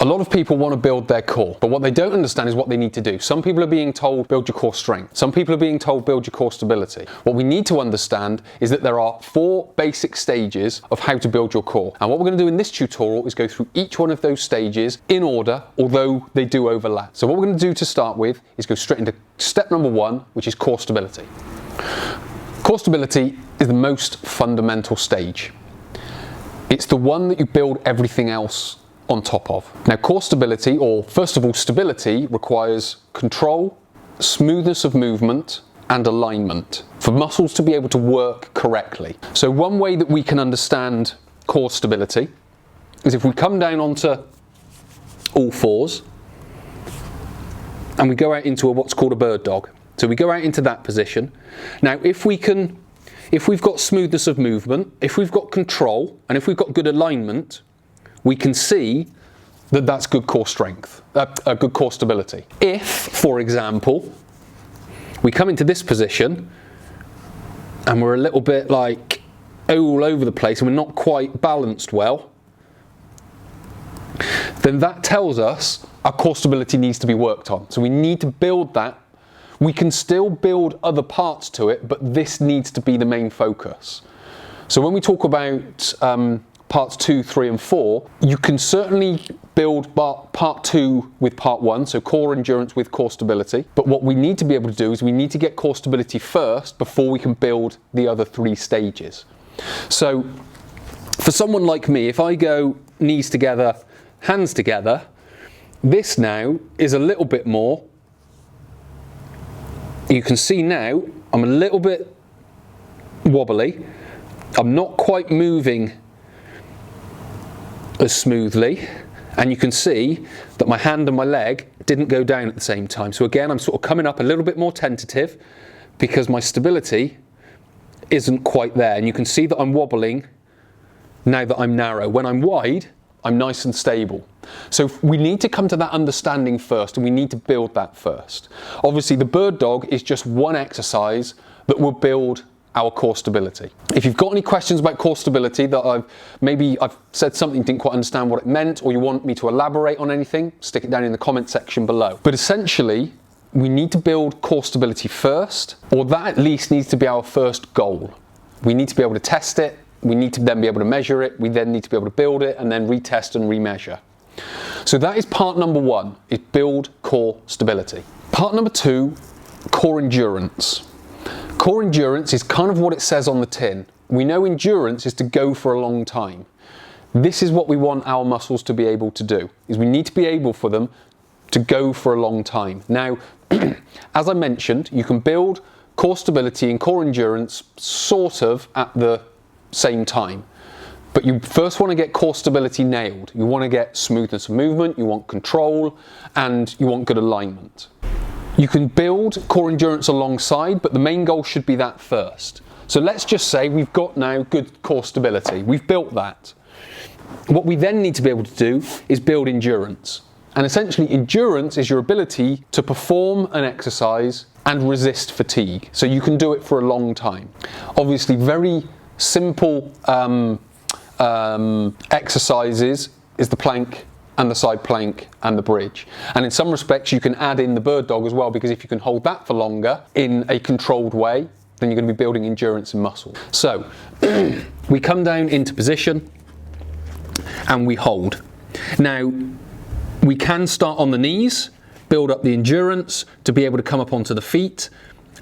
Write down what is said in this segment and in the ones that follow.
A lot of people want to build their core, but what they don't understand is what they need to do. Some people are being told build your core strength. Some people are being told build your core stability. What we need to understand is that there are 4 basic stages of how to build your core. And what we're going to do in this tutorial is go through each one of those stages in order, although they do overlap. So what we're going to do to start with is go straight into step number 1, which is core stability. Core stability is the most fundamental stage. It's the one that you build everything else on top of. Now, core stability, or first of all, stability, requires control, smoothness of movement, and alignment for muscles to be able to work correctly. So one way that we can understand core stability is if we come down onto all fours and we go out into what's called a bird dog. So we go out into that position. Now, if we've got smoothness of movement, if we've got control, and if we've got good alignment, we can see that that's good core strength, good core stability. If, for example, we come into this position and we're a little bit like all over the place and we're not quite balanced well, then that tells us our core stability needs to be worked on. So we need to build that. We can still build other parts to it, but this needs to be the main focus. So when we talk about parts 2, 3 and 4, you can certainly build part 2 with part 1, so core endurance with core stability. But what we need to be able to do is we need to get core stability first before we can build the other 3 stages. So for someone like me, if I go knees together, hands together, this now is a little bit more. You can see now I'm a little bit wobbly. I'm not quite moving as smoothly, and you can see that my hand and my leg didn't go down at the same time. So again, I'm sort of coming up a little bit more tentative because my stability isn't quite there, and you can see that I'm wobbling now that I'm narrow. When I'm wide, I'm nice and stable. So we need to come to that understanding first, and we need to build that first. Obviously, the bird dog is just one exercise that will build our core stability. If you've got any questions about core stability that I've said something, didn't quite understand what it meant, or you want me to elaborate on anything, stick it down in the comment section below. But essentially, we need to build core stability first, or that at least needs to be our first goal. We need to be able to test it, we need to then be able to measure it, we then need to be able to build it and then retest and remeasure. So that is part number 1, is build core stability. Part number 2, core endurance. Core endurance is kind of what it says on the tin. We know endurance is to go for a long time. This is what we want our muscles to be able to do, is we need to be able for them to go for a long time. Now, as I mentioned, you can build core stability and core endurance sort of at the same time. But you first want to get core stability nailed. You want to get smoothness of movement, you want control, and you want good alignment. You can build core endurance alongside, but the main goal should be that first. So let's just say we've got now good core stability. We've built that. What we then need to be able to do is build endurance. And essentially, endurance is your ability to perform an exercise and resist fatigue. So you can do it for a long time. Obviously, very simple exercises is the plank and the side plank and the bridge. And in some respects, you can add in the bird dog as well, because if you can hold that for longer in a controlled way, then you're going to be building endurance and muscle. So we come down into position and we hold. Now, we can start on the knees, build up the endurance to be able to come up onto the feet,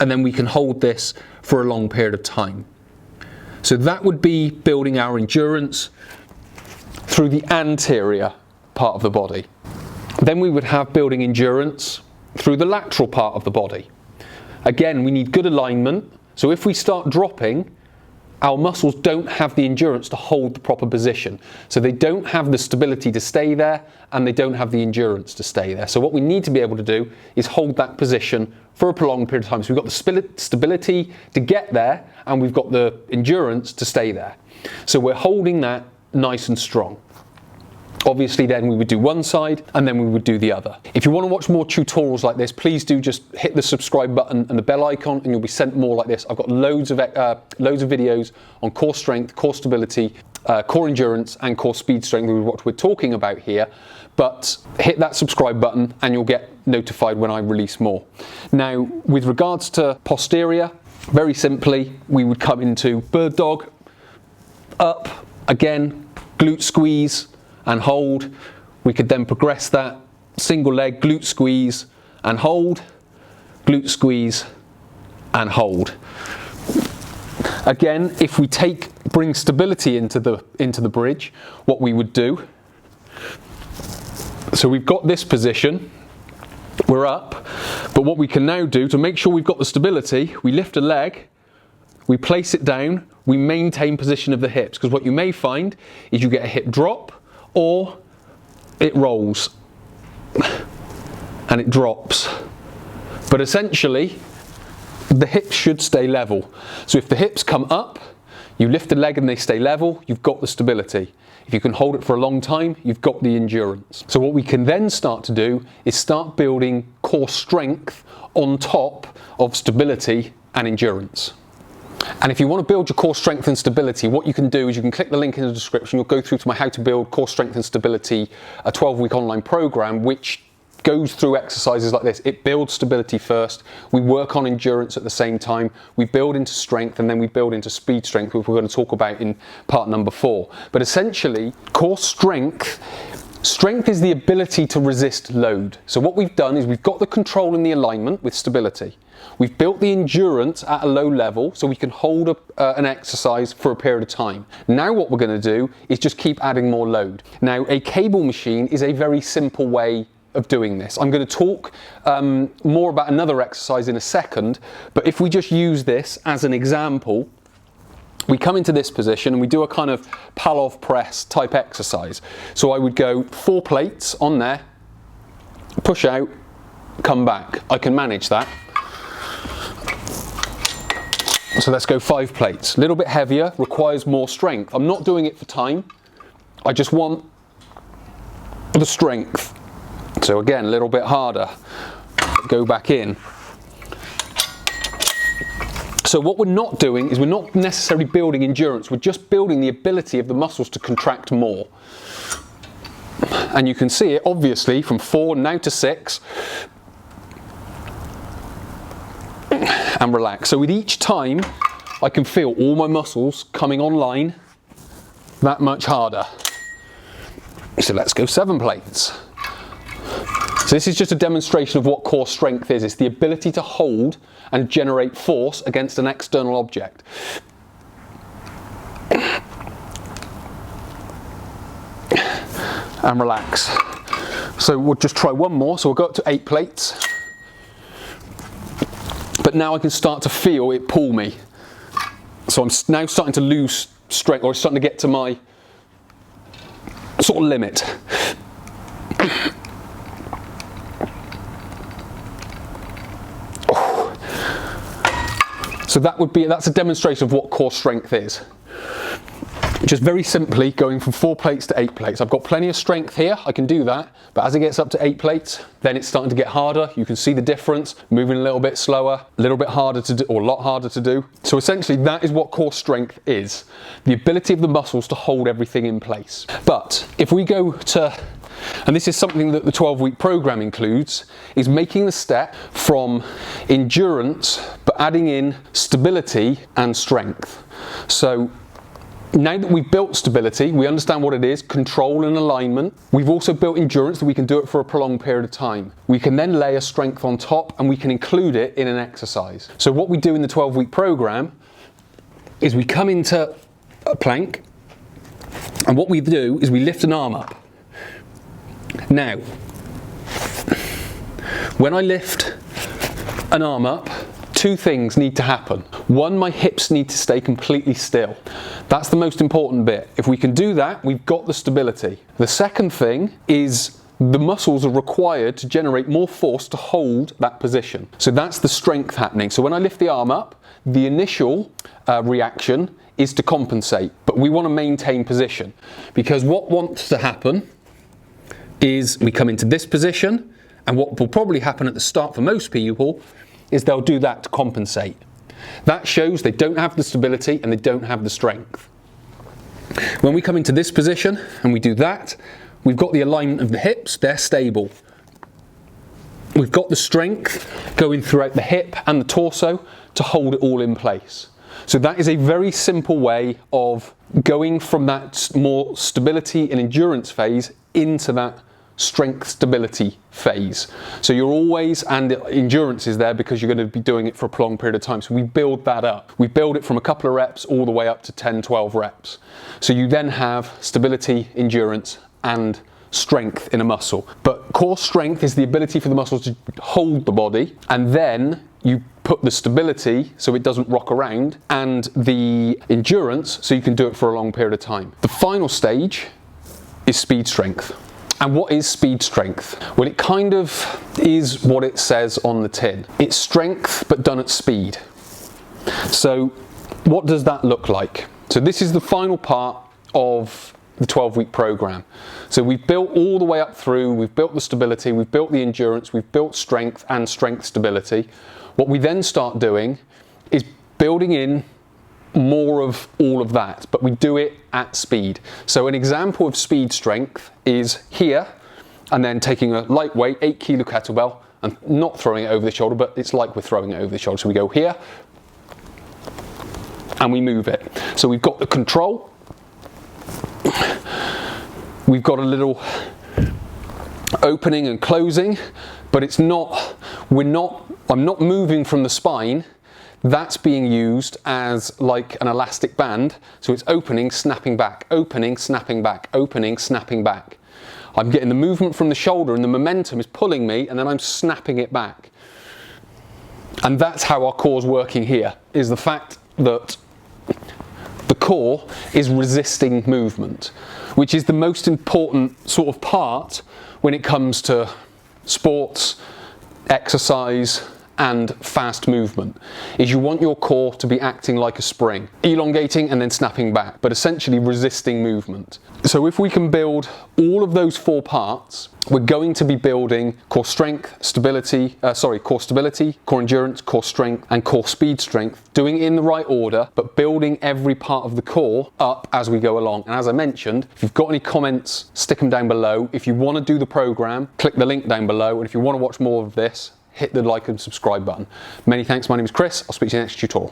and then we can hold this for a long period of time. So that would be building our endurance through the anterior part of the body. Then we would have building endurance through the lateral part of the body. Again, we need good alignment. So if we start dropping, our muscles don't have the endurance to hold the proper position. So they don't have the stability to stay there, and they don't have the endurance to stay there. So what we need to be able to do is hold that position for a prolonged period of time. So we've got the stability to get there, and we've got the endurance to stay there. So we're holding that nice and strong. Obviously then we would do one side and then we would do the other. If you want to watch more tutorials like this, please do just hit the subscribe button and the bell icon, and you'll be sent more like this. I've got loads of videos on core strength, core stability, core endurance and core speed strength, which is what we're talking about here. but hit that subscribe button and you'll get notified when I release more. Now, with regards to posterior, very simply, we would come into bird dog, up, again, glute squeeze and hold. We could then progress that, single leg, glute squeeze and hold, glute squeeze and hold. Again, if we bring stability into the bridge, what we would do, so we've got this position, we're up, but what we can now do to make sure we've got the stability, we lift a leg, we place it down, we maintain position of the hips, because what you may find is you get a hip drop or it rolls and it drops. But essentially, the hips should stay level. So if the hips come up, you lift the leg and they stay level, you've got the stability. If you can hold it for a long time, you've got the endurance. So what we can then start to do is start building core strength on top of stability and endurance. And if you want to build your core strength and stability, what you can do is you can click the link in the description. You'll go through to my How to Build Core Strength and Stability, a 12-week online program, which goes through exercises like this. It builds stability first. We work on endurance at the same time. We build into strength, and then we build into speed strength, which we're going to talk about in part number 4. But essentially, core strength is the ability to resist load. So what we've done is we've got the control and the alignment with stability. We've built the endurance at a low level so we can hold an exercise for a period of time. Now what we're going to do is just keep adding more load. Now, a cable machine is a very simple way of doing this. I'm going to talk more about another exercise in a second, but if we just use this as an example, we come into this position and we do a kind of Palov press type exercise. So I would go 4 plates on there, push out, come back. I can manage that. So let's go 5 plates. A little bit heavier, requires more strength. I'm not doing it for time. I just want the strength. So again, a little bit harder. Go back in. So what we're not doing is we're not necessarily building endurance. We're just building the ability of the muscles to contract more. And you can see it obviously from 4 now to 6. And relax. So with each time, I can feel all my muscles coming online that much harder. So let's go 7 plates. So this is just a demonstration of what core strength is. It's the ability to hold and generate force against an external object. And relax. So we'll just try one more. So we'll go up to 8 plates. But now I can start to feel it pull me. So I'm now starting to lose strength, or starting to get to my sort of limit. So that's a demonstration of what core strength is. Just very simply going from 4 plates to 8 plates. I've got plenty of strength here, I can do that, but as it gets up to 8 plates, then it's starting to get harder. You can see the difference, moving a little bit slower, a little bit harder to do, or a lot harder to do. So essentially that is what core strength is. The ability of the muscles to hold everything in place. But if we go to, and this is something that the 12-week program includes, is making the step from endurance, but adding in stability and strength. So now that we've built stability, we understand what it is, control and alignment. We've also built endurance, that we can do it for a prolonged period of time. We can then layer strength on top, and we can include it in an exercise. So what we do in the 12-week program is we come into a plank, and what we do is we lift an arm up. Now, when I lift an arm up, 2 things need to happen. 1, my hips need to stay completely still. That's the most important bit. If we can do that, we've got the stability. The second thing is the muscles are required to generate more force to hold that position. So that's the strength happening. So when I lift the arm up, the initial reaction is to compensate, but we want to maintain position, because what wants to happen is we come into this position, and what will probably happen at the start for most people is they'll do that to compensate. That shows they don't have the stability and they don't have the strength. When we come into this position and we do that, we've got the alignment of the hips, they're stable. We've got the strength going throughout the hip and the torso to hold it all in place. So that is a very simple way of going from that more stability and endurance phase into that strength stability phase. So you're always, and endurance is there because you're going to be doing it for a prolonged period of time. So we build that up. We build it from a couple of reps all the way up to 10, 12 reps. So you then have stability, endurance, and strength in a muscle. But core strength is the ability for the muscles to hold the body, and then you put the stability so it doesn't rock around, and the endurance so you can do it for a long period of time. The final stage is speed strength. And what is speed strength? Well, it kind of is what it says on the tin. It's strength but done at speed. So what does that look like? So this is the final part of the 12-week program. So we've built all the way up through, we've built the stability, we've built the endurance, we've built strength and strength stability. What we then start doing is building in more of all of that, but we do it at speed. So an example of speed strength is here, and then taking a lightweight 8 kilo kettlebell and not throwing it over the shoulder, but it's like we're throwing it over the shoulder. So we go here and we move it. So we've got the control. We've got a little opening and closing, but it's not, I'm not moving from the spine. That's being used as like an elastic band. So it's opening, snapping back, opening, snapping back, opening, snapping back. I'm getting the movement from the shoulder and the momentum is pulling me, and then I'm snapping it back. And that's how our core's working here, is the fact that the core is resisting movement, which is the most important sort of part when it comes to sports, exercise, and fast movement, is you want your core to be acting like a spring, elongating and then snapping back, but essentially resisting movement. So if we can build all of those 4 parts, we're going to be building core strength, core stability, core endurance, core strength, and core speed strength, doing it in the right order, but building every part of the core up as we go along. And as I mentioned, if you've got any comments, stick them down below. If you want to do the program, click the link down below. And if you want to watch more of this, hit the like and subscribe button. Many thanks. My name is Chris. I'll speak to you in the next tutorial.